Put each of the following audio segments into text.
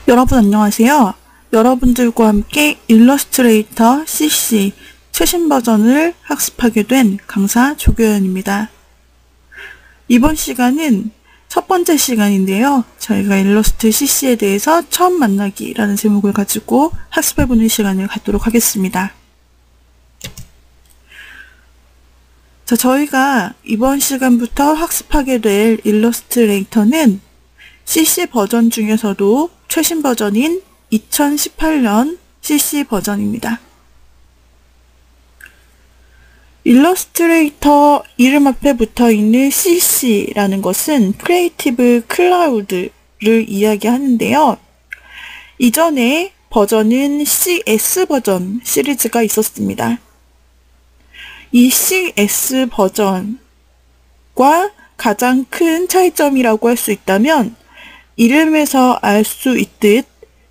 여러분 안녕하세요. 여러분들과 함께 일러스트레이터 CC 최신 버전을 학습하게 된 강사 조교연입니다. 이번 시간은 첫 번째 시간인데요. 저희가 일러스트 CC에 대해서 처음 만나기라는 제목을 가지고 학습해보는 시간을 갖도록 하겠습니다. 자, 저희가 이번 시간부터 학습하게 될 일러스트레이터는 CC 버전 중에서도 최신 버전인 2018년 CC 버전입니다. 일러스트레이터 이름 앞에 붙어 있는 CC라는 것은 크리에이티브 클라우드를 이야기하는데요. 이전에 버전은 CS 버전 시리즈가 있었습니다. 이 CS 버전과 가장 큰 차이점이라고 할 수 있다면 이름에서 알 수 있듯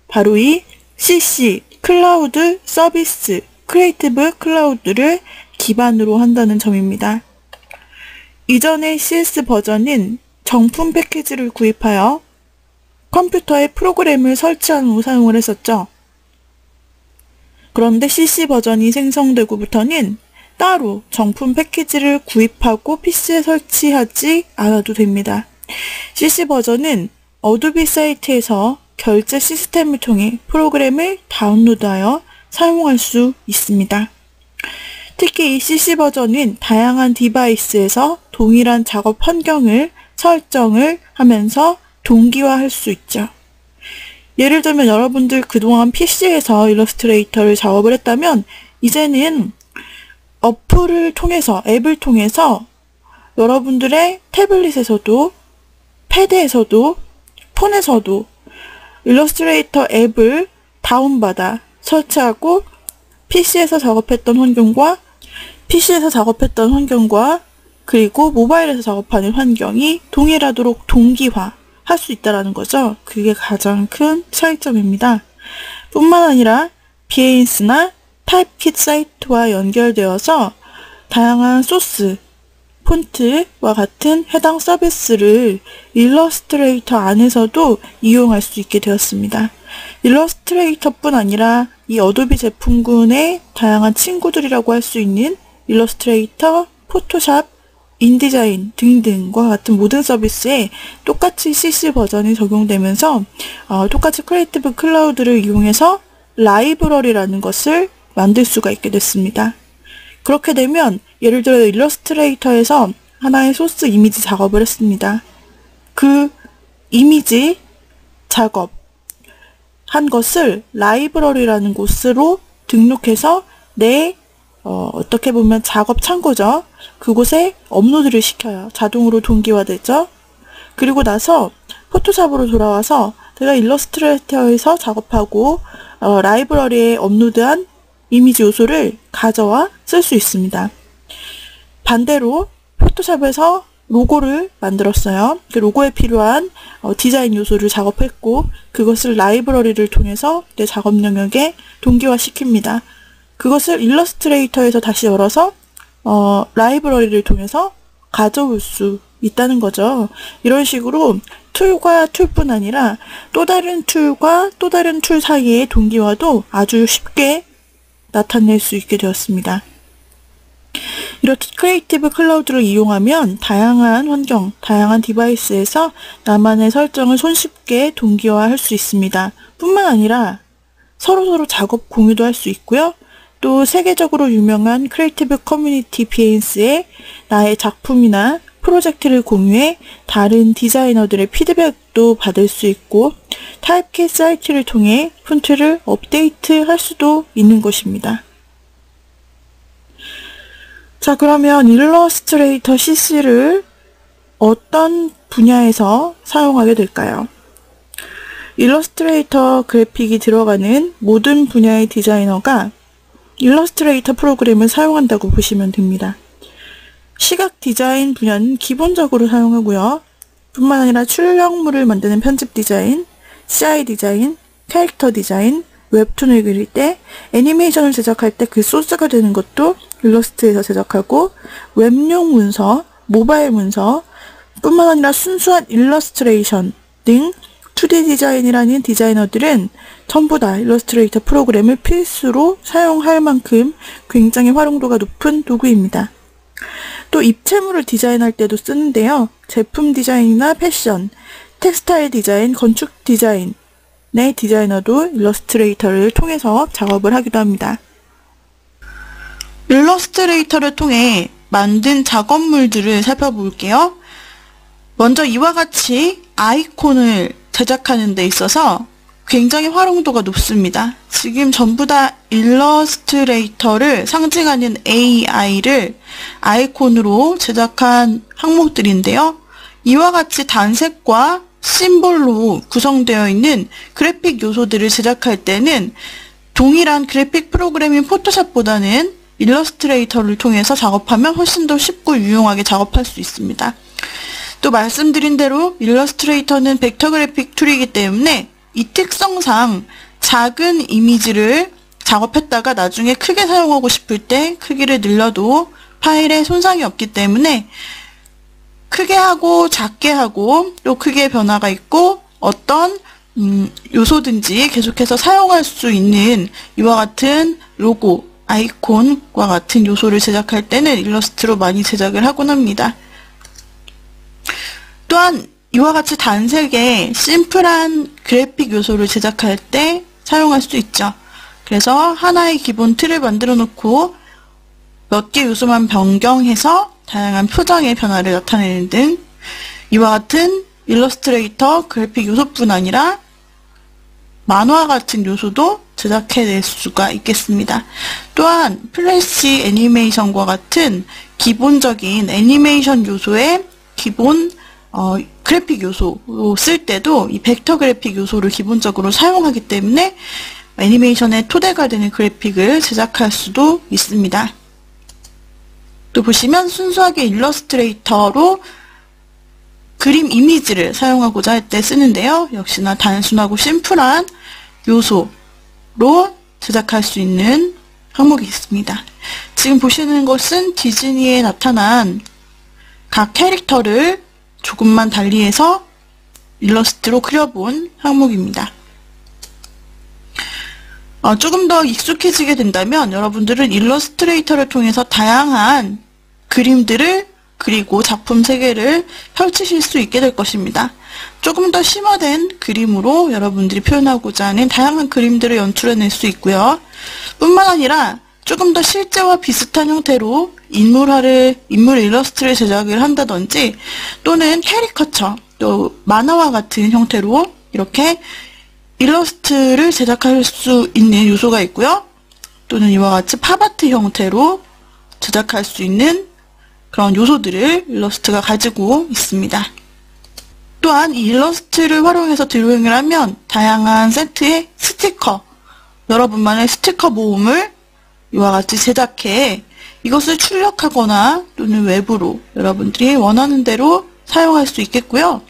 바로 이 CC, 클라우드 서비스, 크리에이티브 클라우드를 기반으로 한다는 점입니다. 이전의 CS 버전은 정품 패키지를 구입하여 컴퓨터에 프로그램을 설치한 후 사용을 했었죠. 그런데 CC 버전이 생성되고부터는 따로 정품 패키지를 구입하고 PC에 설치하지 않아도 됩니다. CC 버전은 어도비 사이트에서 결제 시스템을 통해 프로그램을 다운로드하여 사용할 수 있습니다. 특히 이 CC 버전은 다양한 디바이스에서 동일한 작업 환경을 설정을 하면서 동기화할 수 있죠. 예를 들면 여러분들 그동안 PC에서 일러스트레이터를 작업을 했다면 이제는 어플을 통해서, 앱을 통해서 여러분들의 태블릿에서도, 패드에서도, 폰에서도 일러스트레이터 앱을 다운받아 설치하고 PC에서 작업했던 환경과 그리고 모바일에서 작업하는 환경이 동일하도록 동기화할 수 있다는 거죠. 그게 가장 큰 차이점입니다. 뿐만 아니라 비에인스나 타입킷 사이트와 연결되어서 다양한 소스, 폰트와 같은 해당 서비스를 일러스트레이터 안에서도 이용할 수 있게 되었습니다. 일러스트레이터뿐 아니라 이 어도비 제품군의 다양한 친구들이라고 할 수 있는 일러스트레이터, 포토샵, 인디자인 등등과 같은 모든 서비스에 똑같이 CC 버전이 적용되면서 똑같이 크리에이티브 클라우드를 이용해서 라이브러리라는 것을 만들 수가 있게 됐습니다. 그렇게 되면 예를 들어 일러스트레이터에서 하나의 소스 이미지 작업을 했습니다. 그 이미지 작업 한 것을 라이브러리라는 곳으로 등록해서 어떻게 보면 작업 창고죠. 그곳에 업로드를 시켜요. 자동으로 동기화되죠. 그리고 나서 포토샵으로 돌아와서 제가 일러스트레이터에서 작업하고 라이브러리에 업로드한 이미지 요소를 가져와 쓸 수 있습니다. 반대로 포토샵에서 로고를 만들었어요. 그 로고에 필요한 디자인 요소를 작업했고 그것을 라이브러리를 통해서 내 작업 영역에 동기화시킵니다. 그것을 일러스트레이터에서 다시 열어서 라이브러리를 통해서 가져올 수 있다는 거죠. 이런 식으로 툴과 툴뿐 아니라 또 다른 툴과 또 다른 툴 사이의 동기화도 아주 쉽게 나타낼 수 있게 되었습니다. 이렇게 크리에이티브 클라우드를 이용하면 다양한 환경, 다양한 디바이스에서 나만의 설정을 손쉽게 동기화할 수 있습니다. 뿐만 아니라 서로서로 작업 공유도 할 수 있고요. 또 세계적으로 유명한 크리에이티브 커뮤니티 비에인스에 나의 작품이나 프로젝트를 공유해 다른 디자이너들의 피드백도 받을 수 있고 타입킷 사이트를 통해 폰트를 업데이트할 수도 있는 것입니다. 자, 그러면 일러스트레이터 CC를 어떤 분야에서 사용하게 될까요? 일러스트레이터 그래픽이 들어가는 모든 분야의 디자이너가 일러스트레이터 프로그램을 사용한다고 보시면 됩니다. 시각 디자인 분야는 기본적으로 사용하고요. 뿐만 아니라 출력물을 만드는 편집 디자인, CI 디자인, 캐릭터 디자인, 웹툰을 그릴 때, 애니메이션을 제작할 때 그 소스가 되는 것도 일러스트에서 제작하고, 웹용 문서, 모바일 문서, 뿐만 아니라 순수한 일러스트레이션 등 2D 디자인이라는 디자이너들은 전부 다 일러스트레이터 프로그램을 필수로 사용할 만큼 굉장히 활용도가 높은 도구입니다. 또 입체물을 디자인할 때도 쓰는데요. 제품 디자인이나 패션, 텍스타일 디자인, 건축 디자인의 디자이너도 일러스트레이터를 통해서 작업을 하기도 합니다. 일러스트레이터를 통해 만든 작업물들을 살펴볼게요. 먼저 이와 같이 아이콘을 제작하는 데 있어서 굉장히 활용도가 높습니다. 지금 전부 다 일러스트레이터를 상징하는 AI를 아이콘으로 제작한 항목들인데요. 이와 같이 단색과 심볼로 구성되어 있는 그래픽 요소들을 제작할 때는 동일한 그래픽 프로그램인 포토샵보다는 일러스트레이터를 통해서 작업하면 훨씬 더 쉽고 유용하게 작업할 수 있습니다. 또 말씀드린 대로 일러스트레이터는 벡터 그래픽 툴이기 때문에 이 특성상 작은 이미지를 작업했다가 나중에 크게 사용하고 싶을 때 크기를 늘려도 파일에 손상이 없기 때문에 크게 하고 작게 하고 또 크기의 변화가 있고 어떤 요소든지 계속해서 사용할 수 있는 이와 같은 로고, 아이콘과 같은 요소를 제작할 때는 일러스트로 많이 제작을 하곤 합니다. 또한 이와 같이 단색의 심플한 그래픽 요소를 제작할 때 사용할 수 있죠. 그래서 하나의 기본 틀을 만들어 놓고 몇 개 요소만 변경해서 다양한 표정의 변화를 나타내는 등 이와 같은 일러스트레이터 그래픽 요소뿐 아니라 만화 같은 요소도 제작해낼 수가 있겠습니다. 또한 플래시 애니메이션과 같은 기본적인 애니메이션 요소의 기본 그래픽 요소로 쓸 때도 이 벡터 그래픽 요소를 기본적으로 사용하기 때문에 애니메이션의 토대가 되는 그래픽을 제작할 수도 있습니다. 또 보시면 순수하게 일러스트레이터로 그림 이미지를 사용하고자 할 때 쓰는데요. 역시나 단순하고 심플한 요소로 제작할 수 있는 항목이 있습니다. 지금 보시는 것은 디즈니에 나타난 각 캐릭터를 조금만 달리해서 일러스트로 그려본 항목입니다. 조금 더 익숙해지게 된다면 여러분들은 일러스트레이터를 통해서 다양한 그림들을 그리고 작품 세계를 펼치실 수 있게 될 것입니다. 조금 더 심화된 그림으로 여러분들이 표현하고자 하는 다양한 그림들을 연출해낼 수 있고요. 뿐만 아니라 조금 더 실제와 비슷한 형태로 인물 일러스트를 제작을 한다든지 또는 캐리커처, 또 만화와 같은 형태로 이렇게 일러스트를 제작할 수 있는 요소가 있고요. 또는 이와 같이 팝아트 형태로 제작할 수 있는 그런 요소들을 일러스트가 가지고 있습니다. 또한 이 일러스트를 활용해서 드로잉을 하면 다양한 세트의 스티커, 여러분만의 스티커 모음을 이와 같이 제작해 이것을 출력하거나 또는 외부로 여러분들이 원하는 대로 사용할 수 있겠고요.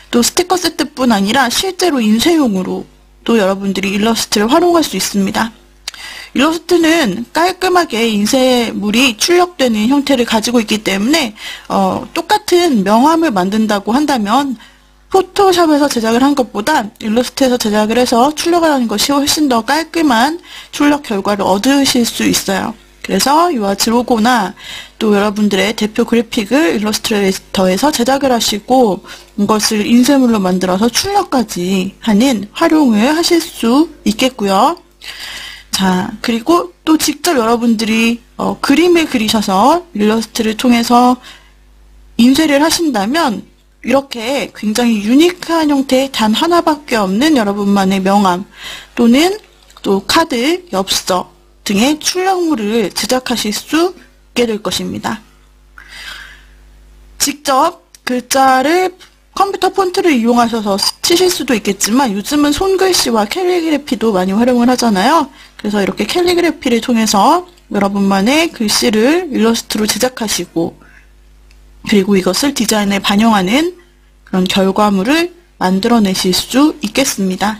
또 스티커 세트뿐 아니라 실제로 인쇄용으로 또 여러분들이 일러스트를 활용할 수 있습니다. 일러스트는 깔끔하게 인쇄물이 출력되는 형태를 가지고 있기 때문에 똑같은 명함을 만든다고 한다면 포토샵에서 제작을 한 것보다 일러스트에서 제작을 해서 출력을 하는 것이 훨씬 더 깔끔한 출력 결과를 얻으실 수 있어요. 그래서 이와 같이 로고나 또 여러분들의 대표 그래픽을 일러스트레이터에서 제작을 하시고 이것을 인쇄물로 만들어서 출력까지 하는 활용을 하실 수 있겠고요. 자, 그리고 또 직접 여러분들이 그림을 그리셔서 일러스트를 통해서 인쇄를 하신다면 이렇게 굉장히 유니크한 형태의 단 하나밖에 없는 여러분만의 명함 또는 또 카드, 엽서 등의 출력물을 제작하실 수 있게 될 것입니다. 직접 글자를 컴퓨터 폰트를 이용하셔서 치실 수도 있겠지만 요즘은 손글씨와 캘리그래피도 많이 활용을 하잖아요. 그래서 이렇게 캘리그래피를 통해서 여러분만의 글씨를 일러스트로 제작하시고 그리고 이것을 디자인에 반영하는 그런 결과물을 만들어내실 수 있겠습니다.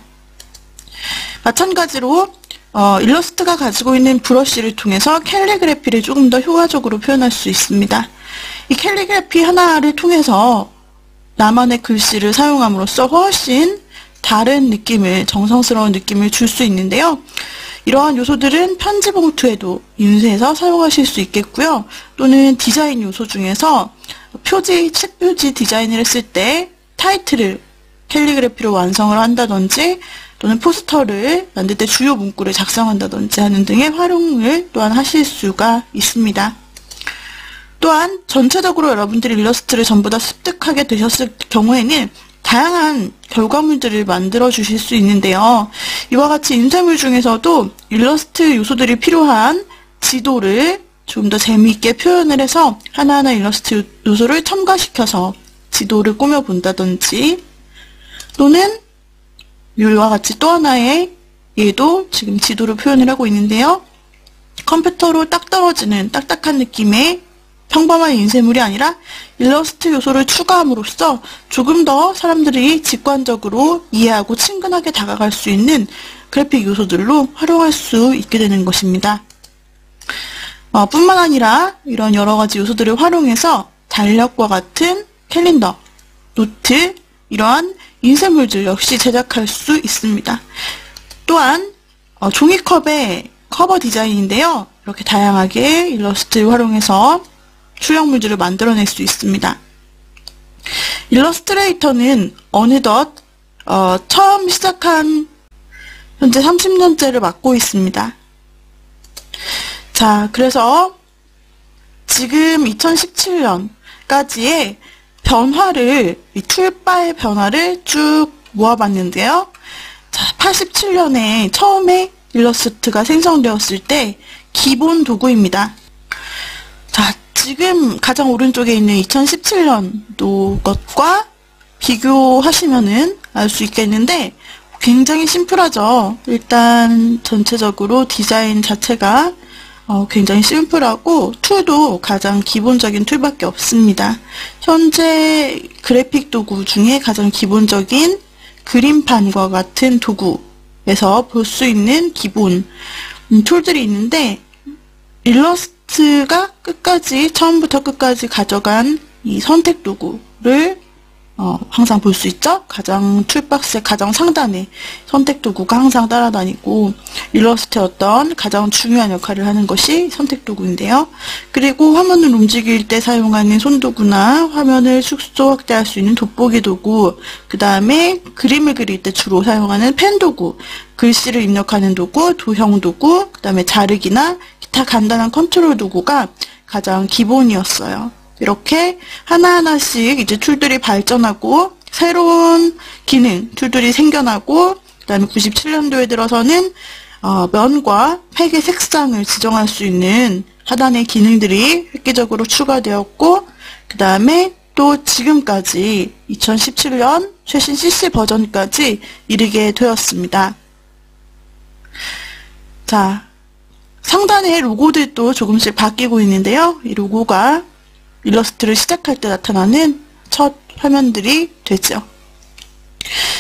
마찬가지로 일러스트가 가지고 있는 브러쉬를 통해서 캘리그래피를 조금 더 효과적으로 표현할 수 있습니다. 이 캘리그래피 하나를 통해서 나만의 글씨를 사용함으로써 훨씬 다른 느낌을, 정성스러운 느낌을 줄 수 있는데요. 이러한 요소들은 편지 봉투에도 인쇄해서 사용하실 수 있겠고요. 또는 디자인 요소 중에서 표지, 책 표지 디자인을 했을 때 타이틀을 캘리그래피로 완성을 한다든지 또는 포스터를 만들 때 주요 문구를 작성한다든지 하는 등의 활용을 또한 하실 수가 있습니다. 또한 전체적으로 여러분들이 일러스트를 전부 다 습득하게 되셨을 경우에는 다양한 결과물들을 만들어 주실 수 있는데요. 이와 같이 인쇄물 중에서도 일러스트 요소들이 필요한 지도를 좀 더 재미있게 표현을 해서 하나하나 일러스트 요소를 첨가시켜서 지도를 꾸며본다든지, 또는 이와 같이 또 하나의, 얘도 지금 지도를 표현을 하고 있는데요. 컴퓨터로 딱 떨어지는 딱딱한 느낌의 평범한 인쇄물이 아니라 일러스트 요소를 추가함으로써 조금 더 사람들이 직관적으로 이해하고 친근하게 다가갈 수 있는 그래픽 요소들로 활용할 수 있게 되는 것입니다. 뿐만 아니라 이런 여러 가지 요소들을 활용해서 달력과 같은 캘린더, 노트, 이러한 인쇄물들 역시 제작할 수 있습니다. 또한 종이컵의 커버 디자인인데요. 이렇게 다양하게 일러스트를 활용해서 출력물들을 만들어낼 수 있습니다. 일러스트레이터는 어느덧 처음 시작한 현재 30년째를 맡고 있습니다. 자, 그래서 지금 2017년까지의 변화를, 이 툴바의 변화를 쭉 모아봤는데요. 자, 87년에 처음에 일러스트가 생성되었을 때 기본 도구입니다. 자, 지금 가장 오른쪽에 있는 2017년도 것과 비교하시면은 알 수 있겠는데 굉장히 심플하죠. 일단 전체적으로 디자인 자체가 굉장히 심플하고 툴도 가장 기본적인 툴밖에 없습니다. 현재 그래픽 도구 중에 가장 기본적인 그림판과 같은 도구에서 볼 수 있는 기본 툴들이 있는데, 일러스트가 끝까지, 처음부터 끝까지 가져간 이 선택 도구를 항상 볼 수 있죠? 가장 툴박스의 가장 상단에 선택 도구가 항상 따라다니고, 일러스트의 어떤 가장 중요한 역할을 하는 것이 선택 도구인데요. 그리고 화면을 움직일 때 사용하는 손도구나 화면을 축소 확대할 수 있는 돋보기 도구, 그 다음에 그림을 그릴 때 주로 사용하는 펜 도구, 글씨를 입력하는 도구, 도형 도구, 그 다음에 자르기나 기타 간단한 컨트롤 도구가 가장 기본이었어요. 이렇게 하나하나씩 이제 툴들이 발전하고 새로운 기능, 툴들이 생겨나고, 그 다음에 97년도에 들어서는 면과 팩의 색상을 지정할 수 있는 하단의 기능들이 획기적으로 추가되었고, 그 다음에 또 지금까지 2017년 최신 CC 버전까지 이르게 되었습니다. 자, 상단의 로고들도 조금씩 바뀌고 있는데요. 이 로고가 일러스트를 시작할 때 나타나는 첫 화면들이 되죠.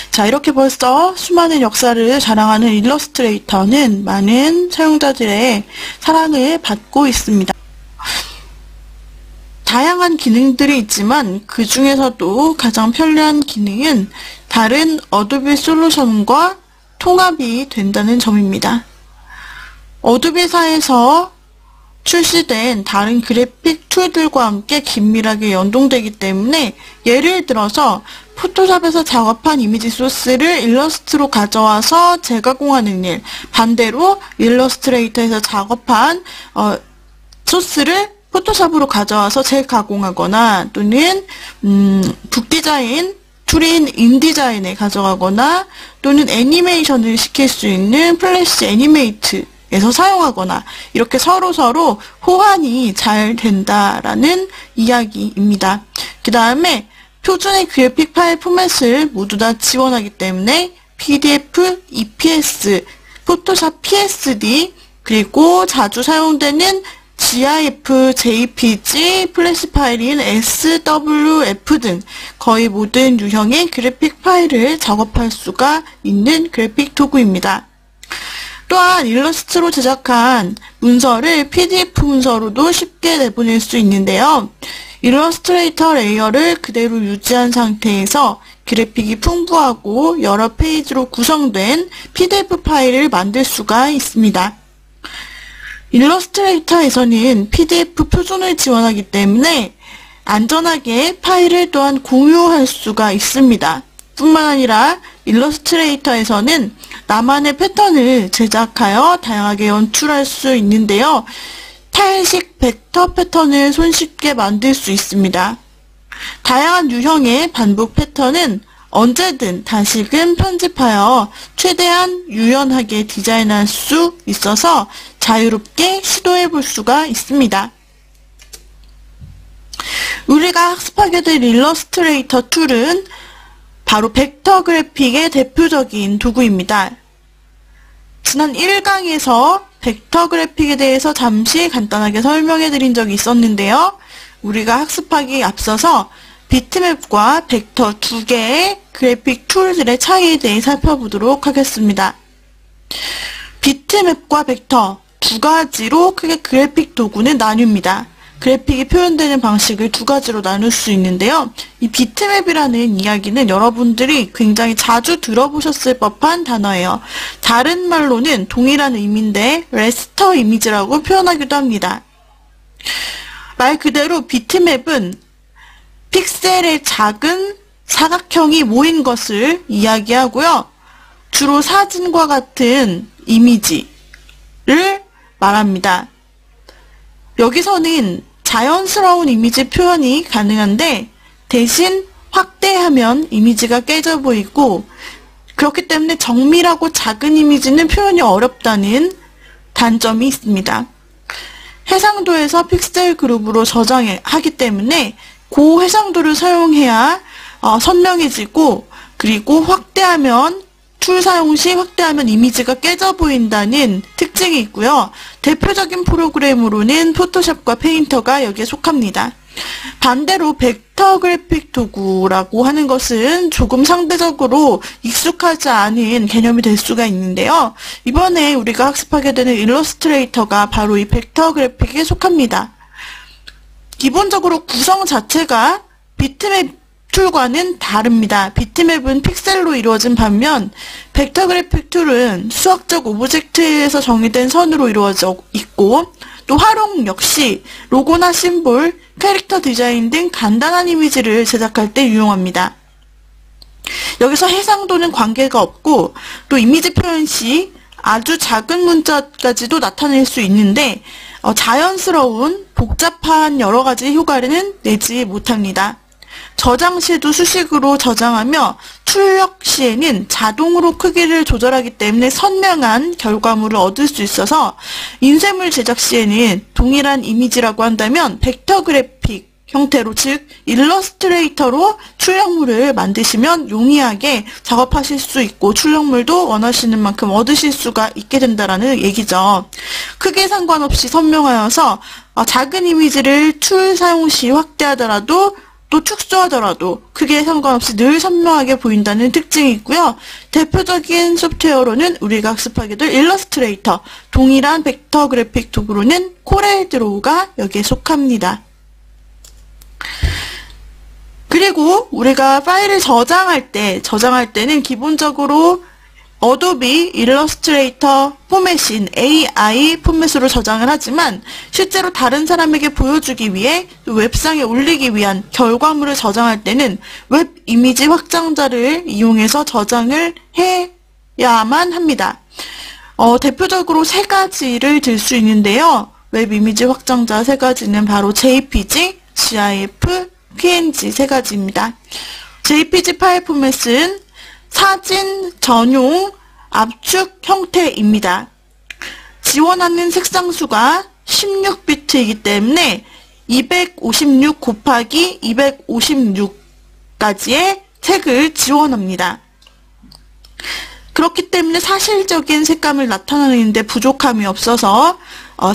자, 이렇게 벌써 수많은 역사를 자랑하는 일러스트레이터는 많은 사용자들의 사랑을 받고 있습니다. 다양한 기능들이 있지만 그 중에서도 가장 편리한 기능은 다른 어도비 솔루션과 통합이 된다는 점입니다. 어도비사에서 출시된 다른 그래픽 툴들과 함께 긴밀하게 연동되기 때문에, 예를 들어서 포토샵에서 작업한 이미지 소스를 일러스트로 가져와서 재가공하는 일, 반대로 일러스트레이터에서 작업한 소스를 포토샵으로 가져와서 재가공하거나, 또는 북디자인 툴인 인디자인에 가져가거나, 또는 애니메이션을 시킬 수 있는 플래시 애니메이트 에서 사용하거나, 이렇게 서로서로 호환이 잘 된다라는 이야기입니다. 그 다음에 표준의 그래픽 파일 포맷을 모두 다 지원하기 때문에 PDF, EPS, 포토샵 PSD, 그리고 자주 사용되는 GIF, JPG, 플래시 파일인 SWF 등 거의 모든 유형의 그래픽 파일을 작업할 수가 있는 그래픽 도구입니다. 또한 일러스트로 제작한 문서를 PDF 문서로도 쉽게 내보낼 수 있는데요. 일러스트레이터 레이어를 그대로 유지한 상태에서 그래픽이 풍부하고 여러 페이지로 구성된 PDF 파일을 만들 수가 있습니다. 일러스트레이터에서는 PDF 표준을 지원하기 때문에 안전하게 파일을 또한 공유할 수가 있습니다. 뿐만 아니라 일러스트레이터에서는 나만의 패턴을 제작하여 다양하게 연출할 수 있는데요. 타일식 벡터 패턴을 손쉽게 만들 수 있습니다. 다양한 유형의 반복 패턴은 언제든 다시금 편집하여 최대한 유연하게 디자인할 수 있어서 자유롭게 시도해 볼 수가 있습니다. 우리가 학습하게 될 일러스트레이터 툴은 바로 벡터 그래픽의 대표적인 도구입니다. 지난 1강에서 벡터 그래픽에 대해서 잠시 간단하게 설명해 드린 적이 있었는데요. 우리가 학습하기 앞서서 비트맵과 벡터 두 개의 그래픽 툴들의 차이에 대해 살펴보도록 하겠습니다. 비트맵과 벡터 두 가지로 크게 그래픽 도구는 나뉩니다. 그래픽이 표현되는 방식을 두 가지로 나눌 수 있는데요. 이 비트맵이라는 이야기는 여러분들이 굉장히 자주 들어보셨을 법한 단어예요. 다른 말로는 동일한 의미인데 레스터 이미지라고 표현하기도 합니다. 말 그대로 비트맵은 픽셀의 작은 사각형이 모인 것을 이야기하고요. 주로 사진과 같은 이미지를 말합니다. 여기서는 자연스러운 이미지 표현이 가능한데 대신 확대하면 이미지가 깨져 보이고 그렇기 때문에 정밀하고 작은 이미지는 표현이 어렵다는 단점이 있습니다. 해상도에서 픽셀 그룹으로 저장하기 때문에 고해상도를 사용해야 선명해지고 그리고 확대하면 툴 사용 시 확대하면 이미지가 깨져 보인다는 특징이 있고요. 대표적인 프로그램으로는 포토샵과 페인터가 여기에 속합니다. 반대로 벡터 그래픽 도구라고 하는 것은 조금 상대적으로 익숙하지 않은 개념이 될 수가 있는데요. 이번에 우리가 학습하게 되는 일러스트레이터가 바로 이 벡터 그래픽에 속합니다. 기본적으로 구성 자체가 비트맵 툴과는 다릅니다. 비트맵은 픽셀로 이루어진 반면 벡터 그래픽 툴은 수학적 오브젝트에서 정의된 선으로 이루어져 있고 또 활용 역시 로고나 심볼, 캐릭터 디자인 등 간단한 이미지를 제작할 때 유용합니다. 여기서 해상도는 관계가 없고 또 이미지 표현 시 아주 작은 문자까지도 나타낼 수 있는데 자연스러운 복잡한 여러 가지 효과는 내지 못합니다. 저장 시에도 수식으로 저장하며 출력 시에는 자동으로 크기를 조절하기 때문에 선명한 결과물을 얻을 수 있어서 인쇄물 제작 시에는 동일한 이미지라고 한다면 벡터 그래픽 형태로 즉 일러스트레이터로 출력물을 만드시면 용이하게 작업하실 수 있고 출력물도 원하시는 만큼 얻으실 수가 있게 된다라는 얘기죠. 크기에 상관없이 선명하여서 작은 이미지를 툴 사용 시 확대하더라도 또 축소하더라도 크기에 상관없이 늘 선명하게 보인다는 특징이 있고요. 대표적인 소프트웨어로는 우리가 학습하게 될 일러스트레이터, 동일한 벡터 그래픽 도구로는 코렐 드로우가 여기에 속합니다. 그리고 우리가 파일을 저장할 때는 기본적으로 어도비 일러스트레이터 포맷인 AI 포맷으로 저장을 하지만 실제로 다른 사람에게 보여주기 위해 웹상에 올리기 위한 결과물을 저장할 때는 웹 이미지 확장자를 이용해서 저장을 해야만 합니다. 대표적으로 세 가지를 들 수 있는데요. 웹 이미지 확장자 세 가지는 바로 JPG, GIF, PNG 세 가지입니다. JPG 파일 포맷은 사진 전용 압축 형태입니다. 지원하는 색상수가 16비트이기 때문에 256 곱하기 256가지의 색을 지원합니다. 그렇기 때문에 사실적인 색감을 나타내는 데 부족함이 없어서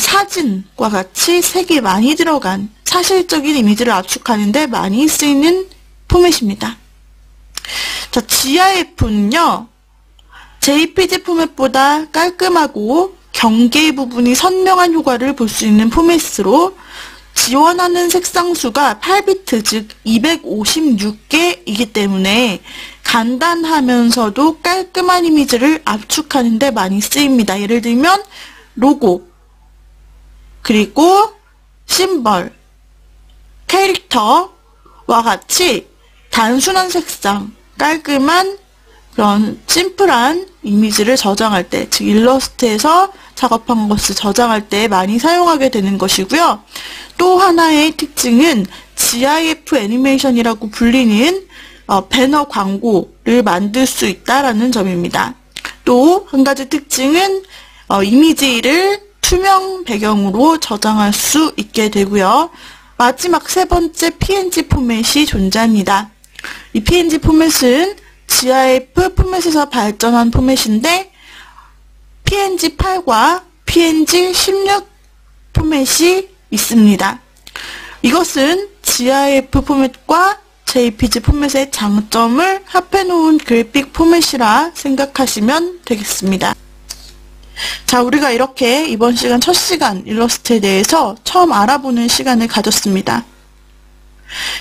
사진과 같이 색이 많이 들어간 사실적인 이미지를 압축하는 데 많이 쓰이는 포맷입니다. 자, GIF는요. JPG 포맷보다 깔끔하고 경계 부분이 선명한 효과를 볼 수 있는 포맷으로 지원하는 색상 수가 8비트, 즉 256개이기 때문에 간단하면서도 깔끔한 이미지를 압축하는 데 많이 쓰입니다. 예를 들면 로고, 그리고 심벌, 캐릭터와 같이 단순한 색상, 깔끔한 그런 심플한 이미지를 저장할 때, 즉 일러스트에서 작업한 것을 저장할 때 많이 사용하게 되는 것이고요. 또 하나의 특징은 GIF 애니메이션이라고 불리는 배너 광고를 만들 수 있다라는 점입니다. 또 한 가지 특징은 이미지를 투명 배경으로 저장할 수 있게 되고요. 마지막 세 번째 PNG 포맷이 존재합니다. 이 PNG 포맷은 GIF 포맷에서 발전한 포맷인데 PNG8과 PNG16 포맷이 있습니다. 이것은 GIF 포맷과 JPG 포맷의 장점을 합해놓은 그래픽 포맷이라 생각하시면 되겠습니다. 자, 우리가 이렇게 이번 시간 첫 시간 일러스트에 대해서 처음 알아보는 시간을 가졌습니다.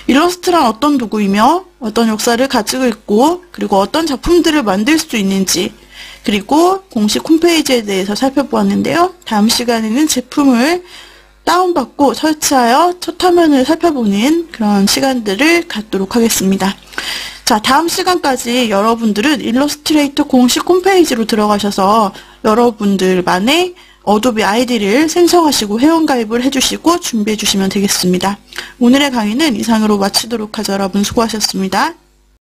일러스트란 어떤 도구이며 어떤 역사를 가지고 있고 그리고 어떤 작품들을 만들 수 있는지 그리고 공식 홈페이지에 대해서 살펴보았는데요. 다음 시간에는 제품을 다운받고 설치하여 첫 화면을 살펴보는 그런 시간들을 갖도록 하겠습니다. 자, 다음 시간까지 여러분들은 일러스트레이터 공식 홈페이지로 들어가셔서 여러분들만의 어도비 아이디를 생성하시고 회원가입을 해주시고 준비해 주시면 되겠습니다. 오늘의 강의는 이상으로 마치도록 하죠. 여러분 수고하셨습니다.